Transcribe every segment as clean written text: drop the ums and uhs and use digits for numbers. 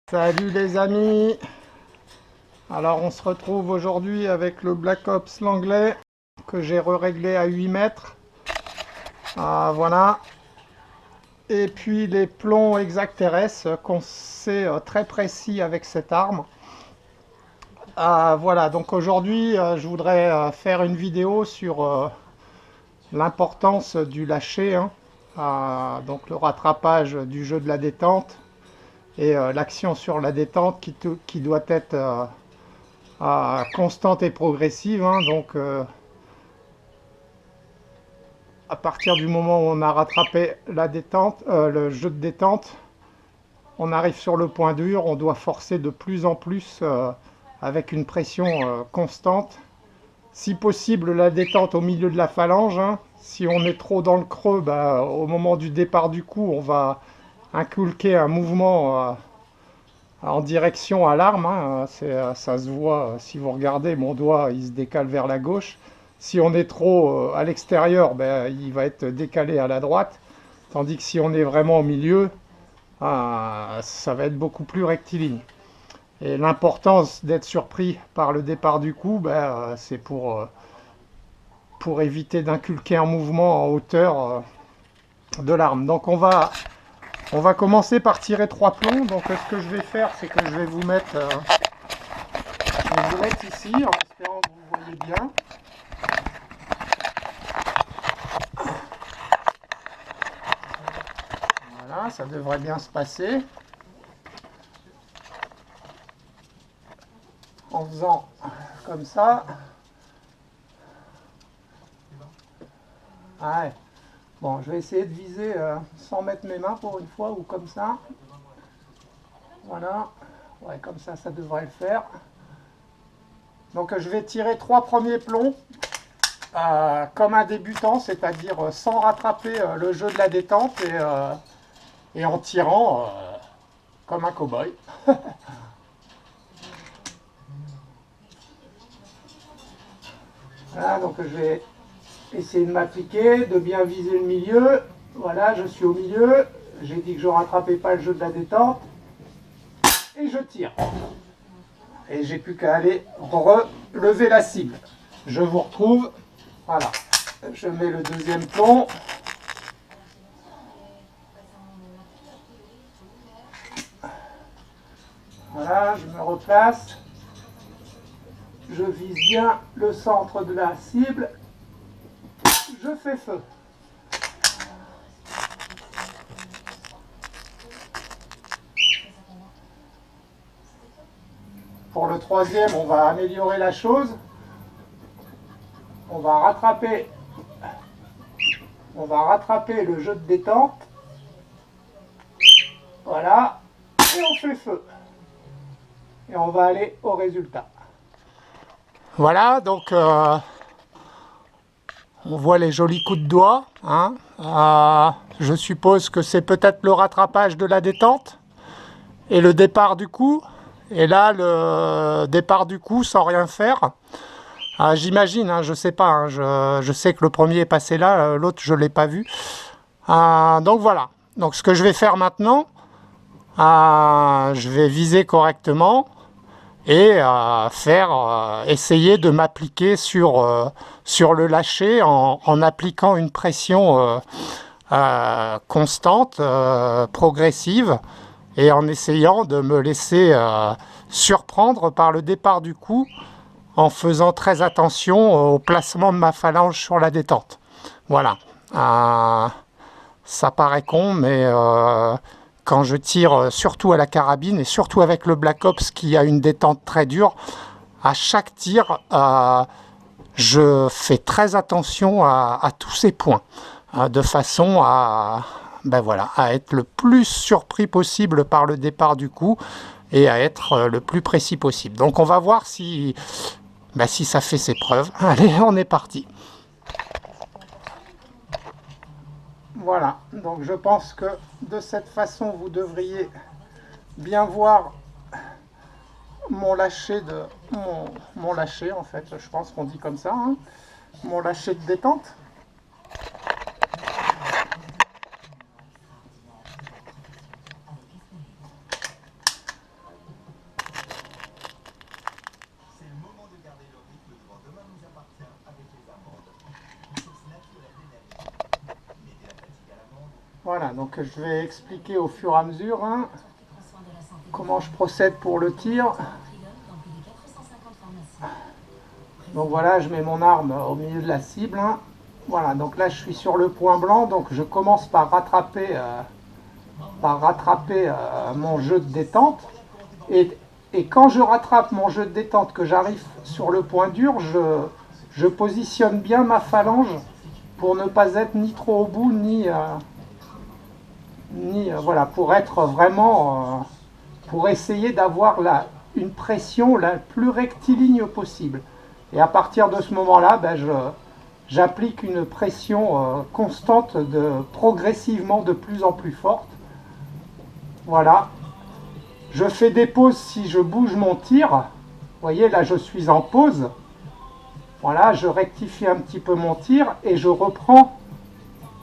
Salut les amis. Alors on se retrouve aujourd'hui avec le Black Ops l'anglais que j'ai réglé à 8 mètres. Voilà. Et puis les plombs exact RS qu'on sait très précis avec cette arme. Voilà, donc aujourd'hui je voudrais faire une vidéo sur l'importance du lâcher, hein. Donc le rattrapage du jeu de la détente et l'action sur la détente qui doit être constante et progressive, hein. Donc à partir du moment où on a rattrapé la détente, le jeu de détente, on arrive sur le point dur, on doit forcer de plus en plus avec une pression constante. Si possible, la détente au milieu de la phalange, hein. Si on est trop dans le creux, au moment du départ du coup, on va inculquer un mouvement en direction à l'arme, hein. Ça se voit, si vous regardez, mon doigt il se décale vers la gauche. Si on est trop à l'extérieur, il va être décalé à la droite. Tandis que si on est vraiment au milieu, ça va être beaucoup plus rectiligne. Et l'importance d'être surpris par le départ du coup, c'est pour éviter d'inculquer un mouvement en hauteur de l'arme. Donc on va commencer par tirer 3 plombs. Donc ce que je vais faire, c'est que je vais vous mettre ici, en espérant que vous voyez bien. Voilà, ça devrait bien se passer. En faisant comme ça. Ouais. Bon, je vais essayer de viser sans mettre mes mains pour une fois, ou comme ça. Voilà. Ouais, comme ça, ça devrait le faire. Donc je vais tirer 3 premiers plombs comme un débutant, c'est-à-dire sans rattraper le jeu de la détente et en tirant comme un cow-boy. Voilà, donc je vais essayer de m'appliquer, de bien viser le milieu. Voilà, je suis au milieu. J'ai dit que je ne rattrapais pas le jeu de la détente. Et je tire. Et j'ai plus qu'à aller relever la cible. Je vous retrouve. Voilà. Je mets le deuxième plomb. Voilà, je me replace. Je vise bien le centre de la cible. Je fais feu. Pour le troisième, on va améliorer la chose. On va rattraper le jeu de détente. Voilà. Et on fait feu. Et on va aller au résultat. Voilà, donc on voit les jolis coups de doigt, hein. Je suppose que c'est peut-être le rattrapage de la détente et le départ du coup. Et là, le départ du coup sans rien faire. J'imagine, hein, je sais pas, hein, je sais que le premier est passé là, l'autre je ne l'ai pas vu. Donc voilà, donc ce que je vais faire maintenant, je vais viser correctement et essayer de m'appliquer sur le lâcher en appliquant une pression constante, progressive, et en essayant de me laisser surprendre par le départ du coup, en faisant très attention au placement de ma phalange sur la détente. Voilà. Ça paraît con, mais quand je tire surtout à la carabine, et surtout avec le Black Ops qui a une détente très dure, à chaque tir, je fais très attention à tous ces points, de façon à être le plus surpris possible par le départ du coup, et à être le plus précis possible. Donc on va voir si ça fait ses preuves. Allez, on est parti. Voilà, donc je pense que de cette façon, vous devriez bien voir mon lâcher mon lâcher, en fait, je pense qu'on dit comme ça, hein, mon lâcher de détente. Voilà, donc je vais expliquer au fur et à mesure hein, comment je procède pour le tir. Donc voilà, je mets mon arme au milieu de la cible. Hein. Voilà, donc là je suis sur le point blanc, donc je commence par rattraper mon jeu de détente. Et quand je rattrape mon jeu de détente, que j'arrive sur le point dur, je positionne bien ma phalange pour ne pas être ni trop au bout, voilà, pour être vraiment, pour essayer d'avoir une pression la plus rectiligne possible. Et à partir de ce moment-là, ben, j'applique une pression constante, progressivement de plus en plus forte. Voilà. Je fais des pauses si je bouge mon tir. Vous voyez, là je suis en pause. Voilà, je rectifie un petit peu mon tir et je reprends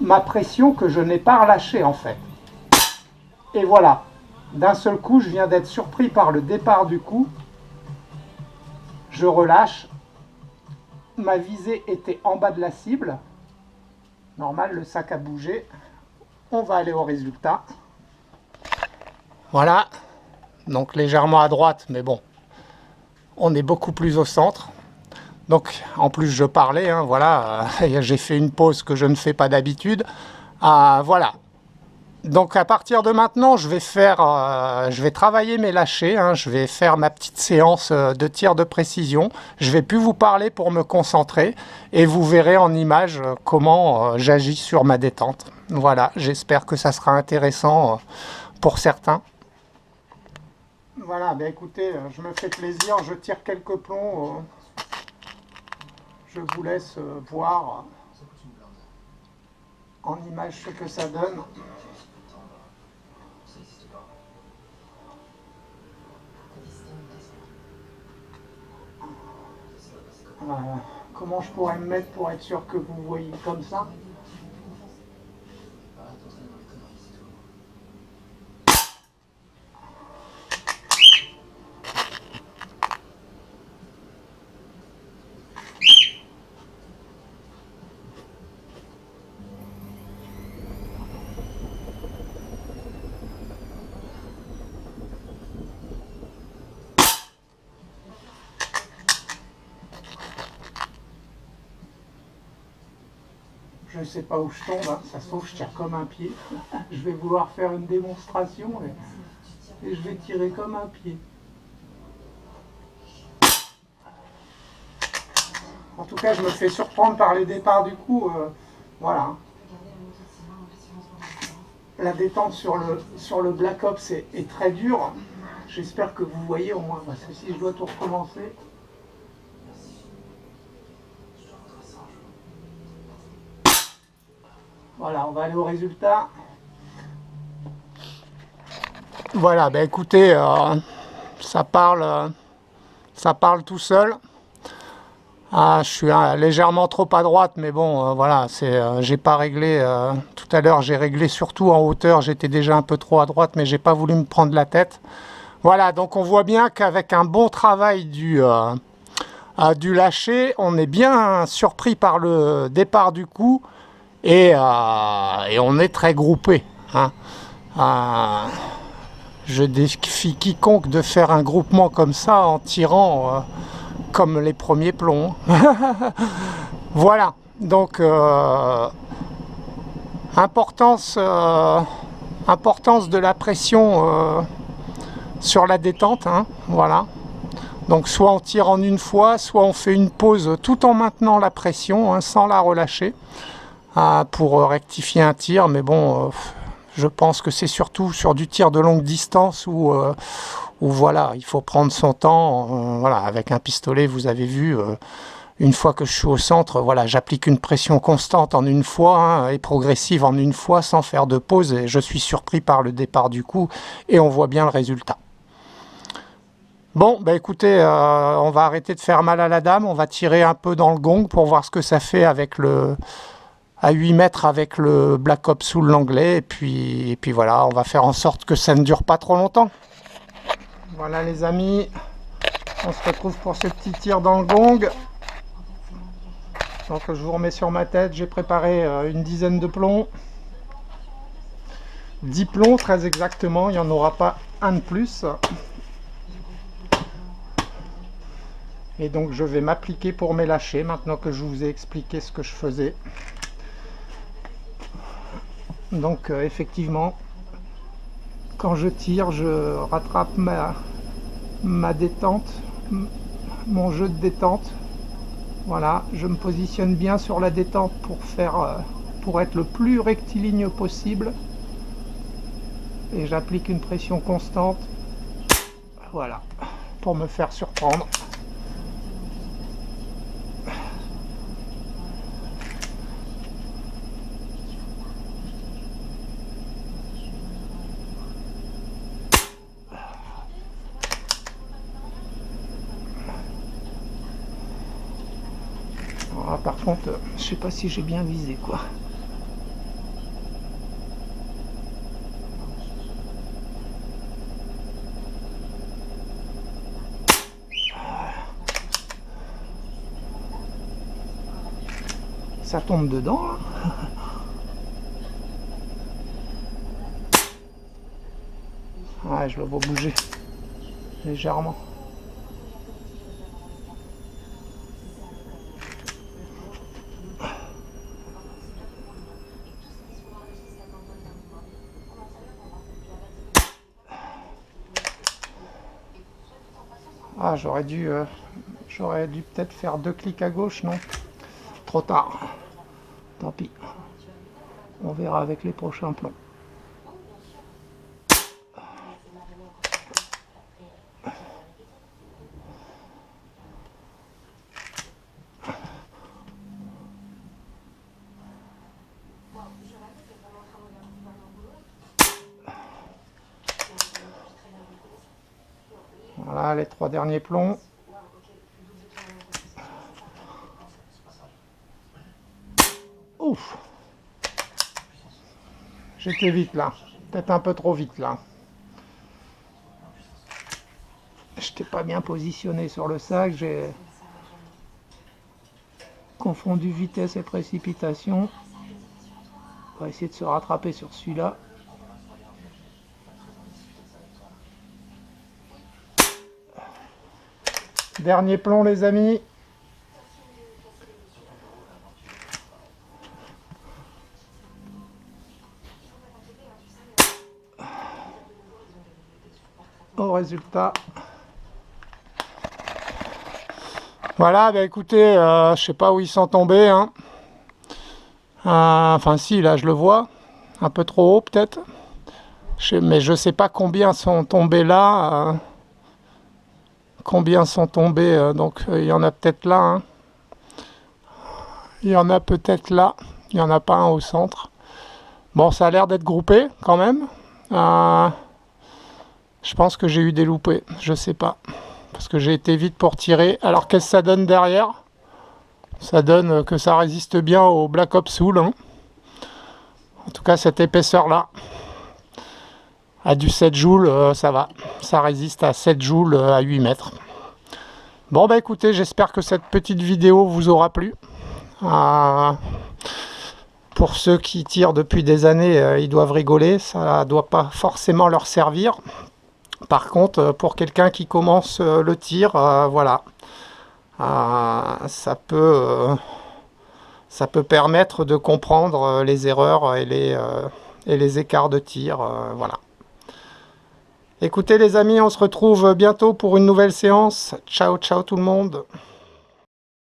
ma pression que je n'ai pas relâchée en fait. Et voilà, d'un seul coup, je viens d'être surpris par le départ du coup. Je relâche. Ma visée était en bas de la cible. Normal, le sac a bougé. On va aller au résultat. Voilà. Donc légèrement à droite, mais bon, on est beaucoup plus au centre. Donc en plus je parlais, hein, voilà, j'ai fait une pause que je ne fais pas d'habitude. Voilà. Donc à partir de maintenant, je vais travailler mes lâchers, hein, je vais faire ma petite séance de tir de précision. Je vais plus vous parler pour me concentrer et vous verrez en image comment j'agis sur ma détente. Voilà, j'espère que ça sera intéressant pour certains. Voilà, ben écoutez, je me fais plaisir, je tire quelques plombs, je vous laisse voir en image ce que ça donne. Comment je pourrais me mettre pour être sûr que vous voyez comme ça? Je ne sais pas où je tombe, hein. Ça se trouve je tire comme un pied. Je vais vouloir faire une démonstration et je vais tirer comme un pied. En tout cas, je me fais surprendre par les départs du coup. Voilà. La détente sur le Black Ops est très dure. J'espère que vous voyez au moins, parce que si je dois tout recommencer. Voilà, on va aller au résultat. Voilà, ben écoutez, ça parle tout seul. Je suis légèrement trop à droite, mais bon, voilà, j'ai pas réglé. Tout à l'heure, j'ai réglé surtout en hauteur. J'étais déjà un peu trop à droite, mais j'ai pas voulu me prendre la tête. Voilà, donc on voit bien qu'avec un bon travail du lâcher, on est bien surpris par le départ du coup. Et on est très groupé. Hein. Je défie quiconque de faire un groupement comme ça en tirant comme les premiers plombs. Voilà, donc importance de la pression sur la détente. Hein. Voilà. Donc soit on tire en une fois, soit on fait une pause tout en maintenant la pression, hein, sans la relâcher. Pour rectifier un tir, mais bon, je pense que c'est surtout sur du tir de longue distance où voilà, il faut prendre son temps. Voilà, avec un pistolet, vous avez vu, une fois que je suis au centre, voilà, j'applique une pression constante en une fois hein, et progressive en une fois sans faire de pause, et je suis surpris par le départ du coup, et on voit bien le résultat. Bon, bah écoutez, on va arrêter de faire mal à la dame, on va tirer un peu dans le gong pour voir ce que ça fait avec à 8 mètres avec le Black Ops sous l'anglais, et puis voilà, on va faire en sorte que ça ne dure pas trop longtemps. Voilà les amis, On se retrouve pour ce petit tir dans le gong. Donc je vous remets sur ma tête, j'ai préparé une dizaine de plombs. 10 plombs très exactement, il n'y en aura pas un de plus. Et donc je vais m'appliquer pour mes lâchers, maintenant que je vous ai expliqué ce que je faisais. Donc effectivement, quand je tire, je rattrape ma détente, mon jeu de détente. Voilà, je me positionne bien sur la détente pour être le plus rectiligne possible. Et j'applique une pression constante. Voilà, pour me faire surprendre. Alors, par contre, je sais pas si j'ai bien visé quoi. Ça tombe dedans là. Ouais, je le vois bouger légèrement. Ah, j'aurais dû peut-être faire 2 clics à gauche, non? Trop tard. Tant pis. On verra avec les prochains plombs. Voilà les 3 derniers plombs. Ouf! J'étais vite là. Peut-être un peu trop vite là. Je n'étais pas bien positionné sur le sac. J'ai confondu vitesse et précipitation. On va essayer de se rattraper sur celui-là. Dernier plomb les amis. Au résultat. Voilà, bah écoutez, je sais pas où ils sont tombés. Hein. Enfin si, là je le vois. Un peu trop haut peut-être. Mais je sais pas combien sont tombés là. Combien sont tombés. Donc il y en a peut-être là. Hein. Il y en a peut-être là. Il n'y en a pas un au centre. Bon, ça a l'air d'être groupé quand même. Je pense que j'ai eu des loupés. Je sais pas. Parce que j'ai été vite pour tirer. Alors qu'est-ce que ça donne derrière? Ça donne que ça résiste bien au Black Ops Soul. Hein. En tout cas, cette épaisseur-là. À du 7 joules, ça va. Ça résiste à 7 joules à 8 mètres. Bon, bah écoutez, j'espère que cette petite vidéo vous aura plu. Pour ceux qui tirent depuis des années, ils doivent rigoler. Ça ne doit pas forcément leur servir. Par contre, pour quelqu'un qui commence le tir, voilà. Ça peut permettre de comprendre les erreurs et les écarts de tir. Voilà. Écoutez les amis, on se retrouve bientôt pour une nouvelle séance. Ciao, ciao tout le monde.